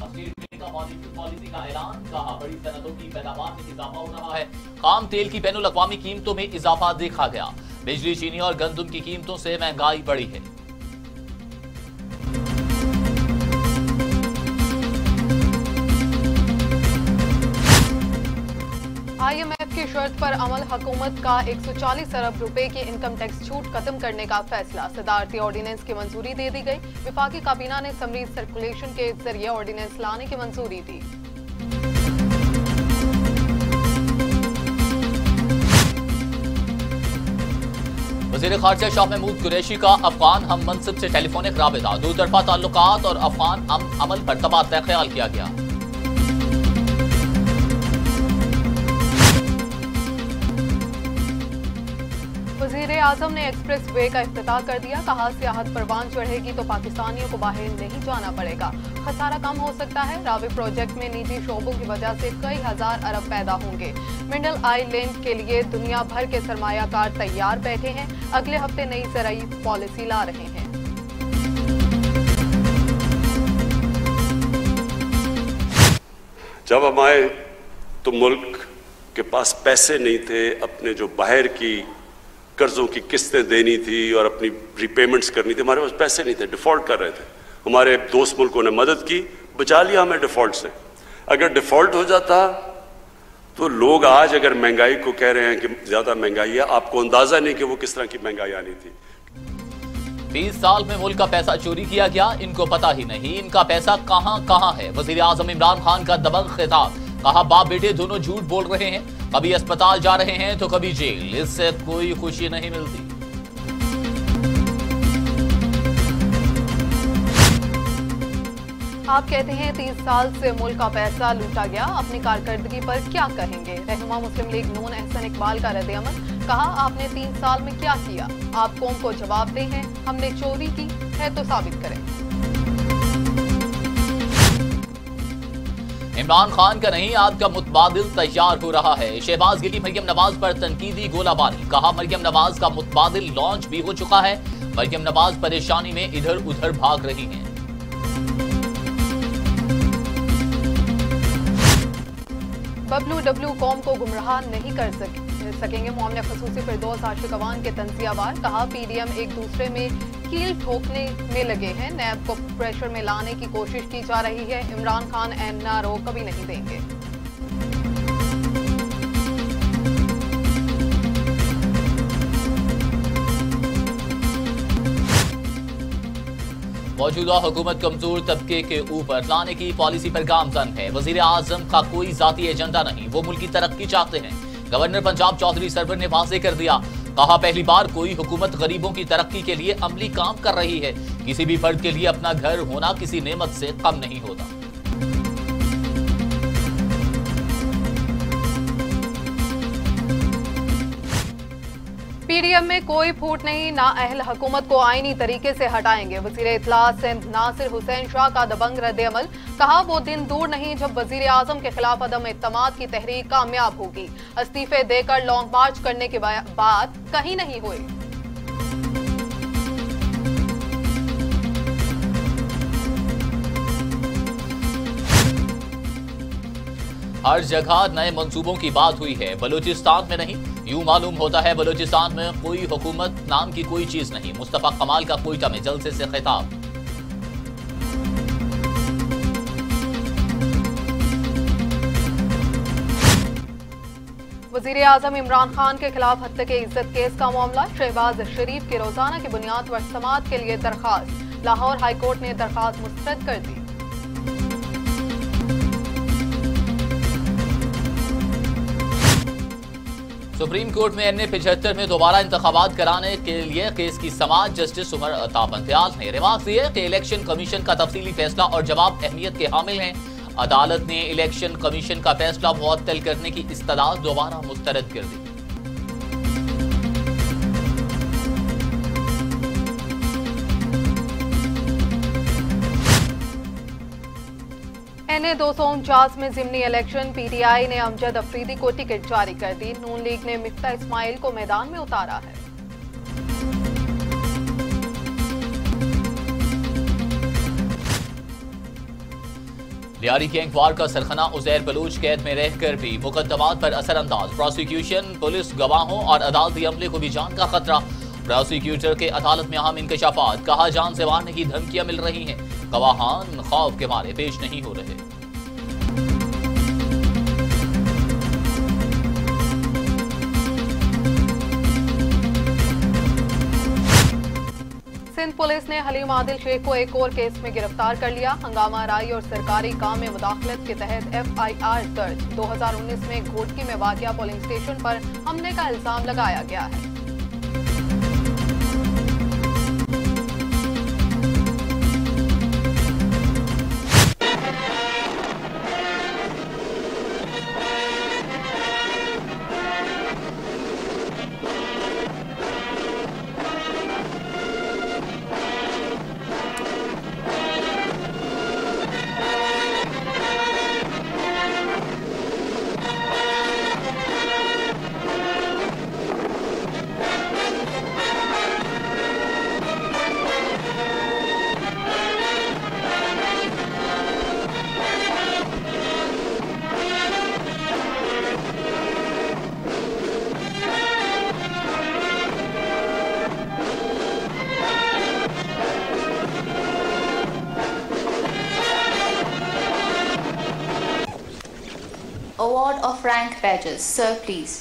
Policy का ऐलान, कहा बड़ी सनतों की पैदावार में इजाफा हो रहा है। खाम तेल की बैनुल अक़वामी कीमतों में इजाफा देखा गया। बिजली, चीनी और गंदम की कीमतों से महंगाई बढ़ी है। IMF की शर्त पर अमल, हुकूमत का 140 अरब रुपए की इनकम टैक्स छूट खत्म करने का फैसला। सदारती ऑर्डिनेंस की मंजूरी दे दी गई। विफाकी काबीना ने समरी सर्कुलेशन के जरिए ऑर्डिनेंस लाने की मंजूरी दी। वज़ीर ख़ारजा शाह महमूद कुरैशी का अफगान हम मनसब से टेलीफोनिक राबिता, दो तरफा ताल्लुकात और अफगान अमल पर तबादला ख्याल किया गया। वज़ीर आज़म ने एक्सप्रेस वे का इफ्तिताह कर दिया। कहा, सियाहत परवान चढ़ेगी तो पाकिस्तानियों को बाहर नहीं जाना पड़ेगा, खसारा कम हो सकता है। रावी प्रोजेक्ट में निजी शोबों की वजह से कई हजार अरब पैदा होंगे। मिडल आइलैंड के लिए दुनिया भर के सरमायाकार तैयार बैठे हैं। अगले हफ्ते नई ज़राई पॉलिसी ला रहे हैं। जब हम आए तो मुल्क के पास पैसे नहीं थे, अपने जो बाहर की कर्जों की किस्तें देनी थी और अपनी रिपेमेंट्स करनी थी, हमारे पास पैसे नहीं थे, डिफॉल्ट कर रहे थे। हमारे दोस्त मुल्कों ने मदद की, बचा लिया हमें डिफॉल्ट से। अगर डिफॉल्ट हो जाता तो लोग आज अगर महंगाई को कह रहे हैं कि ज्यादा महंगाई है, आपको अंदाजा नहीं कि वो किस तरह की महंगाई आनी थी। 20 साल में मुल्क का पैसा चोरी किया गया, इनको पता ही नहीं इनका पैसा कहां है। वज़ीर आज़म इमरान खान का दबंग खिताब, कहा बाप बेटे दोनों झूठ बोल रहे हैं, कभी अस्पताल जा रहे हैं तो कभी जेल, इससे कोई खुशी नहीं मिलती। आप कहते हैं 30 साल से मुल्क का पैसा लूटा गया, अपनी कारकर्दगी पर क्या कहेंगे। रहनुमा मुस्लिम लीग नून एहसन इकबाल का रद्द-ए-अमल, कहा आपने 3 साल में क्या किया, आप कौम को जवाब दें हैं, हमने चोरी की है तो साबित करें। इमरान खान का नहीं, आपका मुतबादिल तैयार हो रहा है। शहबाज गिली मरियम नवाज पर तनकीदी गोलाबारी, कहा मरियम नवाज का मुतबादिल लॉन्च भी हो चुका है। मरियम नवाज परेशानी में इधर उधर भाग रही हैं। WW कौम को गुमराह नहीं कर सकेंगे। मामला खसूसी फिरदौस आशिक अवान के तंजियावार, कहा PDM एक दूसरे में कील ठोकने में लगे हैं। नैब को प्रेशर में लाने की कोशिश की जा रही है। इमरान खान NRO कभी नहीं देंगे। मौजूदा हुकूमत कमजोर तबके के ऊपर लाने की पॉलिसी पर गामजन है। वजीर आजम का कोई जाती एजेंडा नहीं, वो मुल्क की तरक्की चाहते हैं। गवर्नर पंजाब चौधरी सरवर ने वाज़ेह कर दिया, कहा पहली बार कोई हुकूमत गरीबों की तरक्की के लिए अमली काम कर रही है। किसी भी फर्द के लिए अपना घर होना किसी नेमत से कम नहीं होता। PDM में कोई फूट नहीं, नाअहल हुकूमत को आईनी तरीके से हटाएंगे। वजीर इत्तलात सिंध नासिर हुसैन शाह का दबंग रद्द-ए-अमल, कहा वो दिन दूर नहीं जब वजीर आजम के खिलाफ अदम इत्तमाद की तहरीक कामयाब होगी। इस्तीफे देकर लॉन्ग मार्च करने के बाद कहीं नहीं हुए। हर जगह नए मंसूबों की बात हुई है, बलूचिस्तान में नहीं। यूं मालूम होता है बलूचिस्तान में कोई हुकूमत नाम की कोई चीज नहीं। मुस्तफा कमाल का कोयटा में जलसे से खिताब। वजीर आजम इमरान खान के खिलाफ हत्या के इज्जत केस का मामला, शहबाज शरीफ की रोजाना की बुनियाद पर समाअत के लिए दरखास्त। लाहौर हाईकोर्ट ने दरखास्त मुस्तरद कर दी। सुप्रीम कोर्ट में NA 75 में दोबारा इंतखाबात कराने के लिए केस की समाअत जस्टिस उमर अताब इम्तियाज ने रिमार्क दिए कि इलेक्शन कमीशन का तफसीली फैसला और जवाब अहमियत के हामिल हैं। अदालत ने इलेक्शन कमीशन का फैसला मुअत्तल करने की इस्तदा दोबारा मुस्तरद कर दी। NA 249 में जिमनी इलेक्शन, PTI ने अमजद अफरीदी को टिकट जारी कर दी। नून लीग ने मिफ्ता इस्माइल को मैदान में उतारा है। लियारी गैंगवार का सरखना उजैर बलूच कैद में रहकर भी मुकदमात पर असरअंदाज। प्रोसिक्यूशन, पुलिस, गवाहों और अदालती अमले को भी जान का खतरा। प्रोसिक्यूटर के अदालत में अहम इंकशाफात। कहा जान से मारने की धमकियां मिल रही हैं। गवाहान खौफ के मारे पेश नहीं हो रहे। सिंध पुलिस ने हलीम आदिल शेख को एक और केस में गिरफ्तार कर लिया। हंगामा राई और सरकारी काम में मुदाखलत के तहत FIR दर्ज। 2019 में घोटकी में वाक़िया पोलिंग स्टेशन पर हमले का इल्जाम लगाया गया है। Award of rank badges. Sir, please.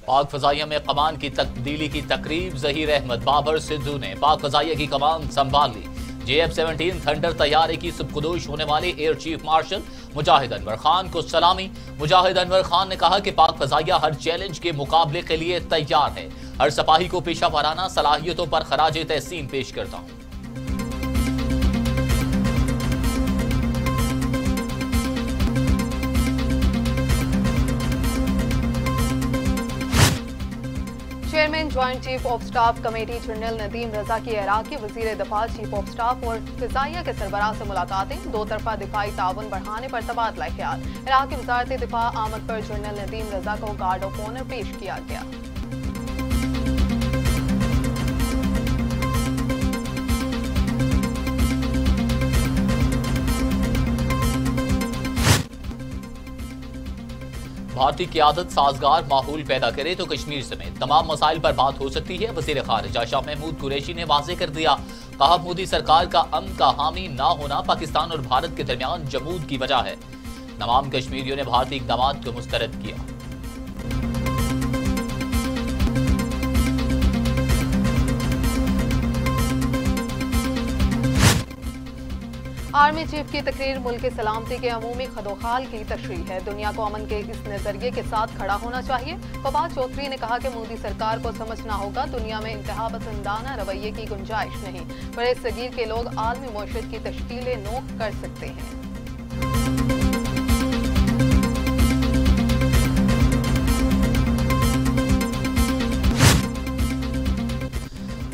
पाक फजाइया में कमान की तब्दीली की तकरीब। ज़हीर अहमद बाबर सिद्धू ने पाक फजाइया की कमान संभाल ली। JF-17 थंडर तैयारे की सुबकुदोश होने वाले एयर चीफ मार्शल मुजाहिद अनवर खान को सलामी। मुजाहिद अनवर खान ने कहा कि पाक फजाइया हर चैलेंज के मुकाबले के लिए तैयार है। हर सिपाही को पेशा वाराना सलाहियतों पर खराज तहसीन पेश करता हूँ। Chairman joint chief of staff committee general Nadeem Raza की इराकी वजीर दफा चीफ ऑफ स्टाफ और फिजाइया के सरबराह से मुलाकातें। दो तरफा दिफाई ताउन बढ़ाने पर तबादला ख्याल। इराकी वजारत दिफा आमद पर जनरल नदीम रजा को गार्ड ऑफ ऑनर पेश किया गया। भारतीय क़यादत साजगार माहौल पैदा करे तो कश्मीर समेत तमाम मसाइल पर बात हो सकती है। वज़ीर ख़ारिजा शाह महमूद कुरैशी ने वाज़ेह कर दिया। कहा, मोदी सरकार का अमन का हामी ना होना पाकिस्तान और भारत के दरमियान जमूद की वजह है। तमाम कश्मीरियों ने भारतीय इक़दामात को मुस्तरद किया। आर्मी चीफ की तकरीर मुल्क की सलामती के अमूमी खदोखाल की तशरीह है। दुनिया को अमन के इस नजरिए के साथ खड़ा होना चाहिए। फवाद चौधरी ने कहा कि मोदी सरकार को समझना होगा दुनिया में इंतहा पसंदाना रवैये की गुंजाइश नहीं। बड़े सगीर के लोग आलमी मौशत की तश्कीलें नोक कर सकते हैं।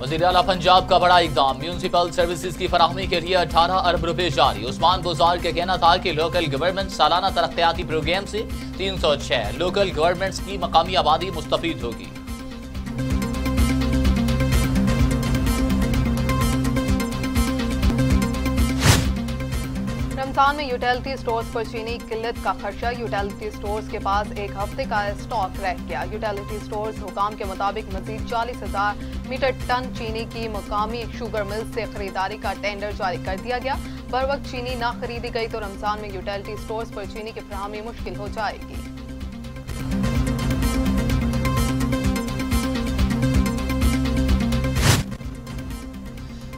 वज़ीर आला पंजाब का बड़ा इक़दाम। म्यूनसिपल सर्विसेज की फराहमी के लिए 18 अरब रुपए जारी। उस्मान गुजार का कहना था कि लोकल गवर्नमेंट सालाना तरक्याती प्रोग्राम से 306 लोकल गवर्नमेंट्स की मकामी आबादी मुस्तफीद होगी। रमजान में यूटिलिटी स्टोर्स पर चीनी किल्लत का खदशा। यूटिलिटी स्टोर्स के पास एक हफ्ते का स्टॉक रह गया। यूटिलिटी स्टोर्स हुकाम के मुताबिक मजीद 40,000 मीट्रिक टन चीनी की मकामी शुगर मिल से खरीदारी का टेंडर जारी कर दिया गया। बर वक्त चीनी ना खरीदी गई तो रमजान में यूटिलिटी स्टोर्स पर चीनी की फराहमी मुश्किल हो जाएगी।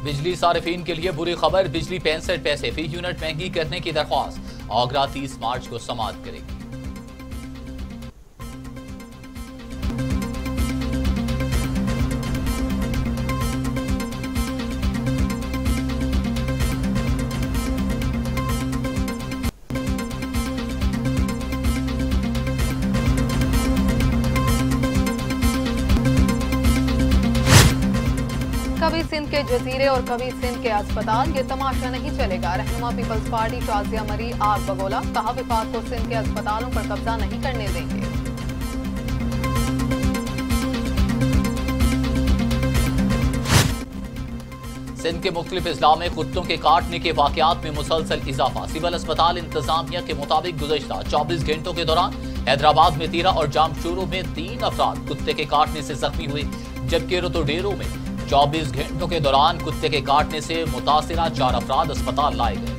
बिजली सारिफीन के लिए बुरी खबर। बिजली 65 पैसे फी यूनिट महंगी करने की दरख्वास्त। आगरा 30 मार्च को समाअत करेगी। कभी सिंध के जजीरे और कभी सिंध के अस्पताल, ये तमाशा नहीं चलेगा। रहनुमा पीपल्स पार्टी शाजिया मरी आग बगोला, कहा विफाक को सिंध के अस्पतालों पर कब्जा नहीं करने देंगे। सिंध के मुख्तलिफ अजला में कुत्तों के काटने के वाकयात में मुसलसल इजाफा। सिविल अस्पताल इंतजामिया के मुताबिक गुज़श्ता 24 घंटों के दौरान हैदराबाद में 13 और जामशोरो में 3 अफराद कुत्ते के काटने से जख्मी हुए, जबकि रोतोडेरो में 24 घंटों के दौरान कुत्ते के काटने से मुतासिरा 4 अफराद अस्पताल लाए गए।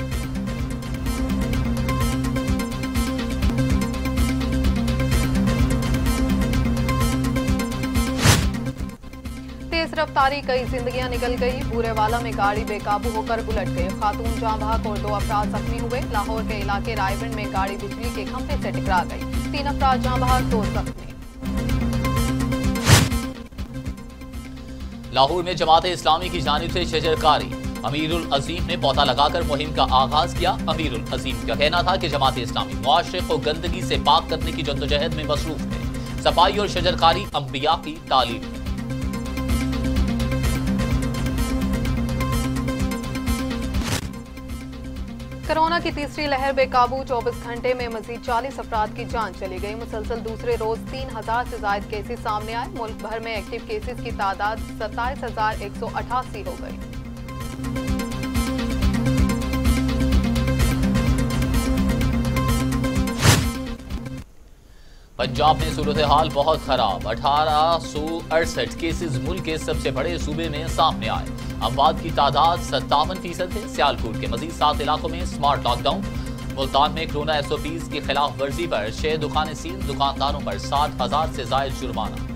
तेज रफ्तारी, कई जिंदगियां निकल गई। बूरेवाला में गाड़ी बेकाबू होकर उलट गई, खातून जाँ बहक और 2 अफराद जख्मी हुए। लाहौर के इलाके रायबंद में गाड़ी बिजली के खंभे से टकरा गई, 3 अफराद जाँ बहक, 2 जख्मी। लाहौर में जमात इस्लामी की जानिब से शजरकारी, अमीरुल अजीम ने पौधा लगाकर मुहिम का आगाज किया। अमीरुल अजीम का कहना था कि जमात इस्लामी मुआशरे को गंदगी से पाक करने की जद्दोजहद में मसरूफ है। सफाई और शजरकारी अंबिया की तालीम है। कोरोना की तीसरी लहर बेकाबू, 24 घंटे में मजीद 40 अफराद की जान चली गई। मुसलसल दूसरे रोज 3000 से ज्यादा केसेस सामने आए। मुल्क भर में एक्टिव केसेस की तादाद 27,188 हो गई। पंजाब में सूरत हाल बहुत खराब, 1868 केसेस मुल्क के सबसे बड़े सूबे में सामने आए। अमवात की तादाद 57% है। सियालकोट के मजीद 7 इलाकों में स्मार्ट लॉकडाउन। मुल्तान में कोरोना SOPs की खिलाफ वर्जी पर 6 दुकानें सील, दुकानदारों पर 60,000 से ज्यादा जुर्माना।